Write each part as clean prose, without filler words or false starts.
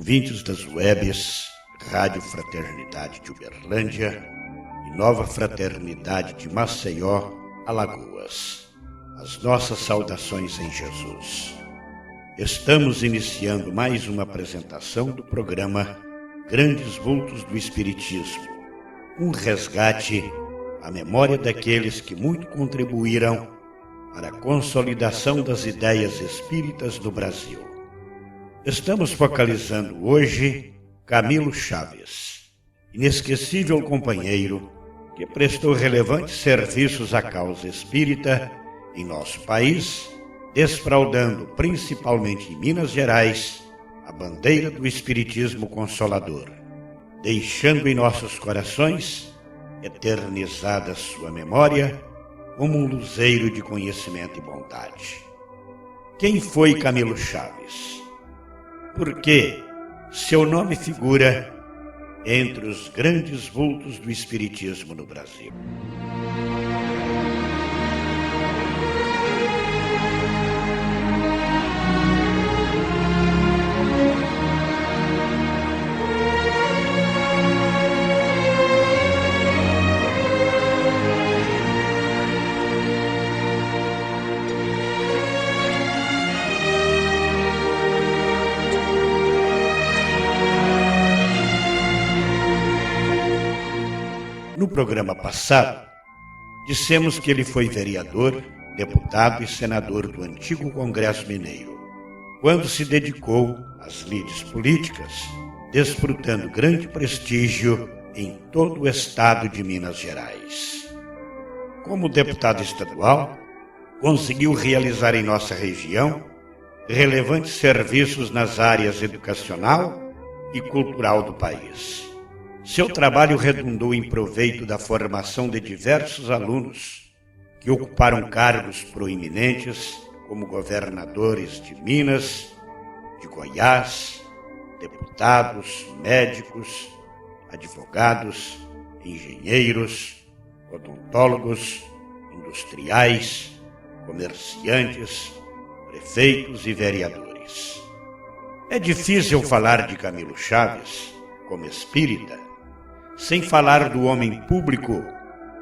ouvintes das webs Rádio Fraternidade de Uberlândia e Nova Fraternidade de Maceió, Alagoas. As nossas saudações em Jesus. Estamos iniciando mais uma apresentação do programa Grandes Vultos do Espiritismo, um resgate à memória daqueles que muito contribuíram para a consolidação das ideias espíritas no Brasil. Estamos focalizando hoje Camilo Chaves, inesquecível companheiro que prestou relevantes serviços à causa espírita em nosso país, desfraldando principalmente em Minas Gerais a bandeira do Espiritismo Consolador, deixando em nossos corações eternizada sua memória como um luzeiro de conhecimento e bondade. Quem foi Camilo Chaves? Por que seu nome figura entre os grandes vultos do Espiritismo no Brasil? No programa passado, dissemos que ele foi vereador, deputado e senador do antigo Congresso Mineiro, quando se dedicou às lides políticas, desfrutando grande prestígio em todo o estado de Minas Gerais. Como deputado estadual, conseguiu realizar em nossa região relevantes serviços nas áreas educacional e cultural do país. Seu trabalho redundou em proveito da formação de diversos alunos que ocuparam cargos proeminentes como governadores de Minas, de Goiás, deputados, médicos, advogados, engenheiros, odontólogos, industriais, comerciantes, prefeitos e vereadores. É difícil falar de Camilo Chaves como espírita sem falar do homem público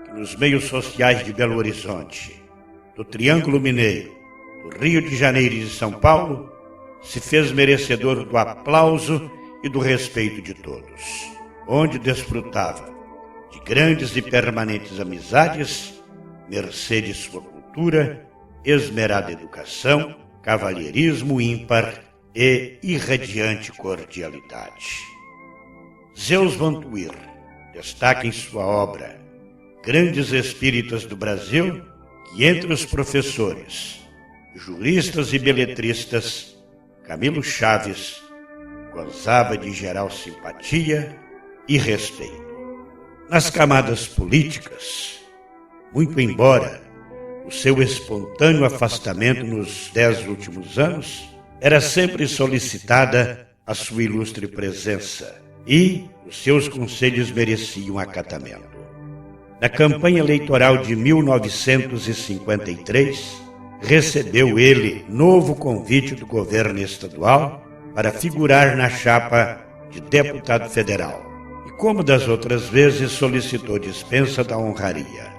que nos meios sociais de Belo Horizonte, do Triângulo Mineiro, do Rio de Janeiro e de São Paulo, se fez merecedor do aplauso e do respeito de todos, onde desfrutava de grandes e permanentes amizades, mercê de sua cultura, esmerada educação, cavalheirismo ímpar e irradiante cordialidade. Zeus Van Tuir destaca em sua obra Grandes Espíritas do Brasil que entre os professores, juristas e beletristas, Camilo Chaves gozava de geral simpatia e respeito. Nas camadas políticas, muito embora o seu espontâneo afastamento nos 10 últimos anos, era sempre solicitada a sua ilustre presença e os seus conselhos mereciam acatamento. Na campanha eleitoral de 1953, recebeu ele novo convite do governo estadual para figurar na chapa de deputado federal e, como das outras vezes, solicitou dispensa da honraria.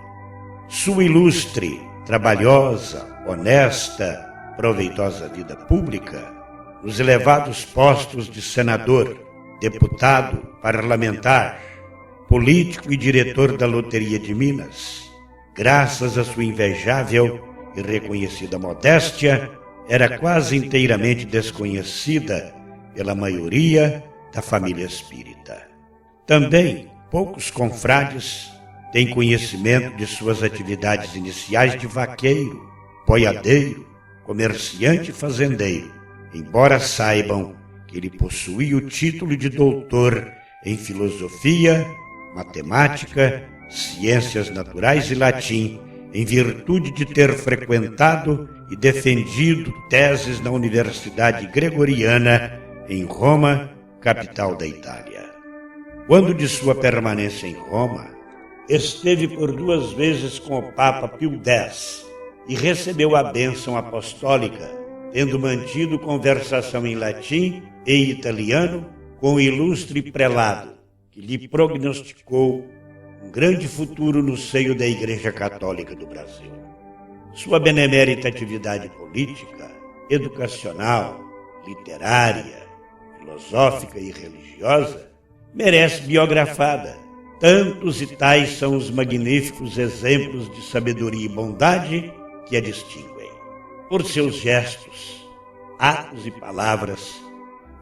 Sua ilustre, trabalhosa, honesta, proveitosa vida pública, nos elevados postos de senador, deputado, parlamentar, político e diretor da Loteria de Minas, graças à sua invejável e reconhecida modéstia, era quase inteiramente desconhecida pela maioria da família espírita. Também, poucos confrades têm conhecimento de suas atividades iniciais de vaqueiro, boiadeiro, comerciante e fazendeiro, embora saibam que ele possuía o título de doutor em filosofia, matemática, ciências naturais e latim, em virtude de ter frequentado e defendido teses na Universidade Gregoriana em Roma, capital da Itália. Quando de sua permanência em Roma, esteve por 2 vezes com o Papa Pio X e recebeu a bênção apostólica, tendo mantido conversação em latim e italiano com o ilustre prelado, que lhe prognosticou um grande futuro no seio da Igreja Católica do Brasil. Sua benemérita atividade política, educacional, literária, filosófica e religiosa merece biografada. Tantos e tais são os magníficos exemplos de sabedoria e bondade que a distinguem. Por seus gestos, atos e palavras,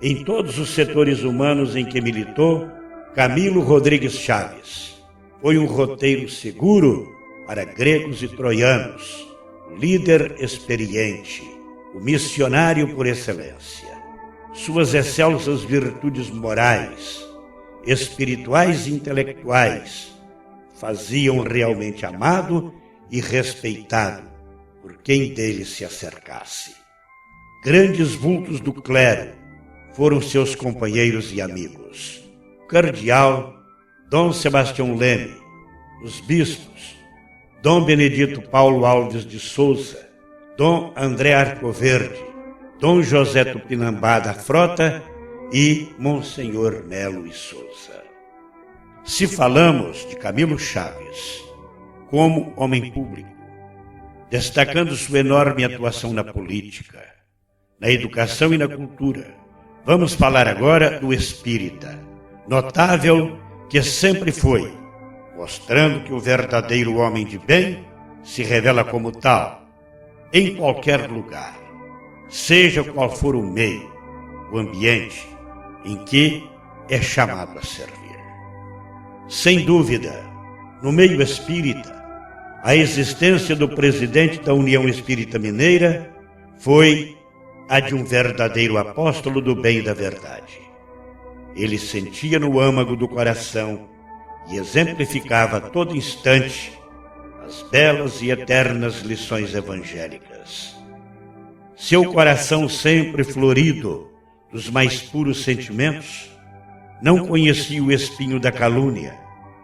em todos os setores humanos em que militou, Camilo Rodrigues Chaves foi um roteiro seguro para gregos e troianos, o líder experiente, o missionário por excelência. Suas excelsas virtudes morais, espirituais e intelectuais faziam realmente amado e respeitado por quem dele se acercasse. Grandes vultos do clero foram seus companheiros e amigos. O cardeal Dom Sebastião Leme, os bispos Dom Benedito Paulo Alves de Souza, Dom André Arcoverde, Dom José Tupinambá da Frota e Monsenhor Melo e Souza. Se falamos de Camilo Chaves como homem público, destacando sua enorme atuação na política, na educação e na cultura, vamos falar agora do espírita, notável que sempre foi, mostrando que o verdadeiro homem de bem se revela como tal, em qualquer lugar, seja qual for o meio, o ambiente em que é chamado a servir. Sem dúvida, no meio espírita, a existência do presidente da União Espírita Mineira foi a de um verdadeiro apóstolo do bem e da verdade. Ele sentia no âmago do coração e exemplificava a todo instante as belas e eternas lições evangélicas. Seu coração sempre florido dos mais puros sentimentos, não conhecia o espinho da calúnia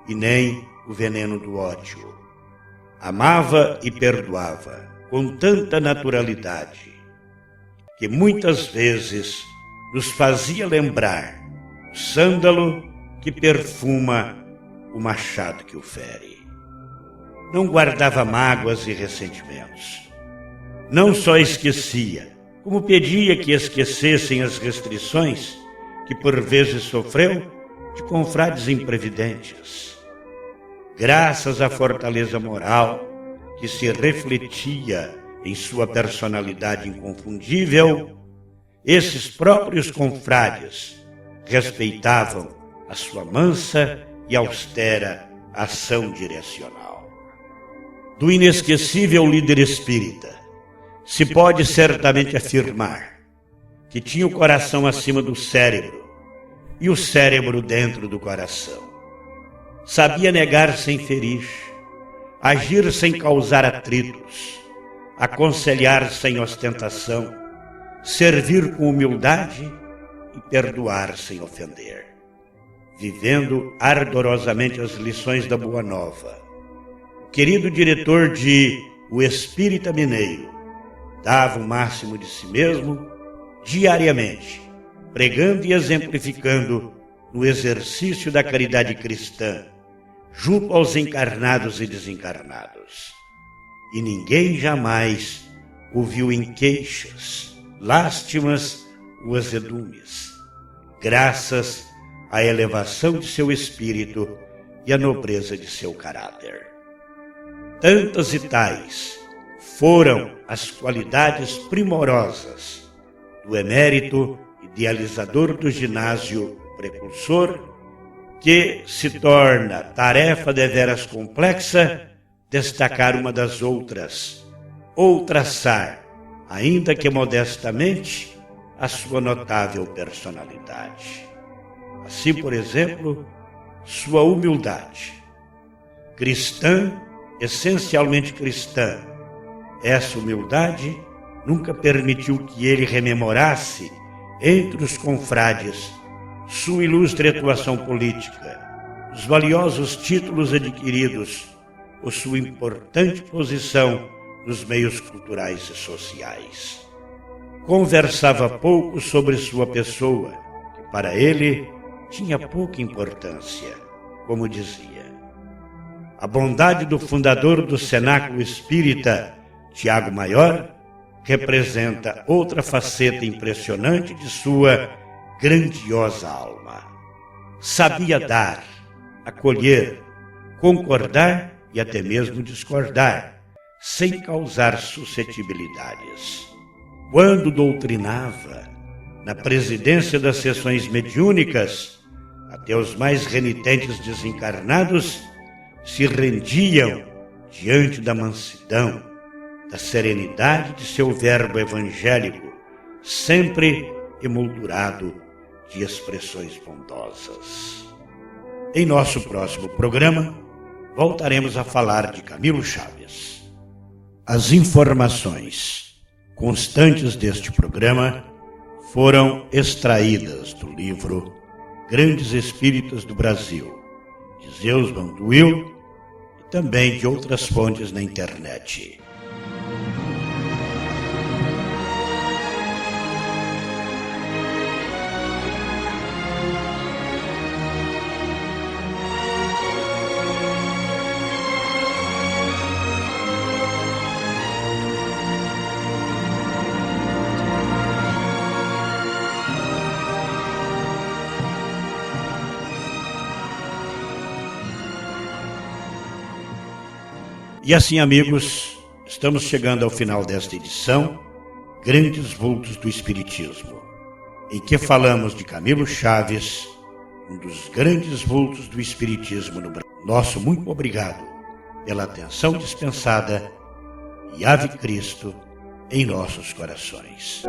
e nem o veneno do ódio. Amava e perdoava com tanta naturalidade que muitas vezes nos fazia lembrar o sândalo que perfuma o machado que o fere. Não guardava mágoas e ressentimentos. Não só esquecia, como pedia que esquecessem as restrições que por vezes sofreu de confrades imprevidentes. Graças à fortaleza moral que se refletia em sua personalidade inconfundível, esses próprios confrades respeitavam a sua mansa e austera ação direcional. Do inesquecível líder espírita, se pode certamente afirmar que tinha o coração acima do cérebro e o cérebro dentro do coração. Sabia negar sem ferir, agir sem causar atritos, aconselhar sem ostentação, servir com humildade e perdoar sem ofender, vivendo ardorosamente as lições da Boa Nova. O querido diretor de O Espírita Mineiro dava o máximo de si mesmo diariamente, pregando e exemplificando no exercício da caridade cristã, junto aos encarnados e desencarnados. E ninguém jamais ouviu em queixas, lástimas ou azedumes, graças à elevação de seu espírito e à nobreza de seu caráter. Tantas e tais foram as qualidades primorosas do emérito idealizador do ginásio precursor, que se torna tarefa deveras complexa destacar uma das outras, ou traçar, ainda que modestamente, a sua notável personalidade. Assim, por exemplo, sua humildade. Cristã, essencialmente cristã, essa humildade nunca permitiu que ele rememorasse entre os confrades sua ilustre atuação política, os valiosos títulos adquiridos ou sua importante posição nos meios culturais e sociais. conversava pouco sobre sua pessoa, que para ele tinha pouca importância, como dizia. A bondade do fundador do Cenáculo Espírita, Tiago Maior, representa outra faceta impressionante de sua grandiosa alma. Sabia dar, acolher, concordar e até mesmo discordar, sem causar suscetibilidades. Quando doutrinava, na presidência das sessões mediúnicas, até os mais renitentes desencarnados se rendiam diante da mansidão, da serenidade de seu verbo evangélico, sempre emoldurado de expressões bondosas. Em nosso próximo programa, voltaremos a falar de Camilo Chaves. As informações constantes deste programa foram extraídas do livro Grandes Espíritas do Brasil, de Zeus Banduil, e também de outras fontes na internet. E assim, amigos, estamos chegando ao final desta edição, Grandes Vultos do Espiritismo, em que falamos de Camilo Chaves, um dos grandes vultos do Espiritismo no Brasil. Nosso muito obrigado pela atenção dispensada e Ave Cristo em nossos corações.